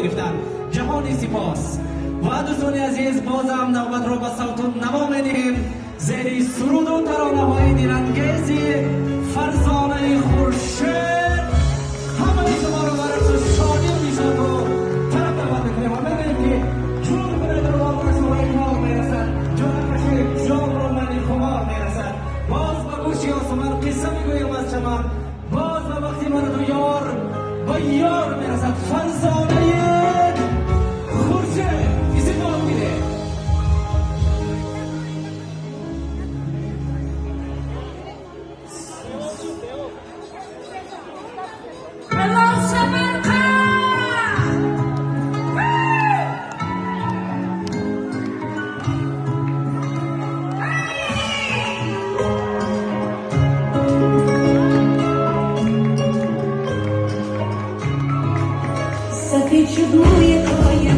گرفتن. جهانی سپاس و دوستان عزیز، بازم نوبت رو به صوت و نوا میدیم زیر سرود و ترانه های دلانگیز فرزانه خورشید. همه شما رو برای شادی و نشاط و طرف دعوت میکنیم و ببینیم که جون برای در واقع سورای مار میرسد، جان کشی جان رو منی خمار میرسد. باز به گوشی آسمان قصه میگویم از چمن، باز به وقتی من تو یار با یار میرسد. فرزانه خورشید ایسی دار میده. Ти чудує твоє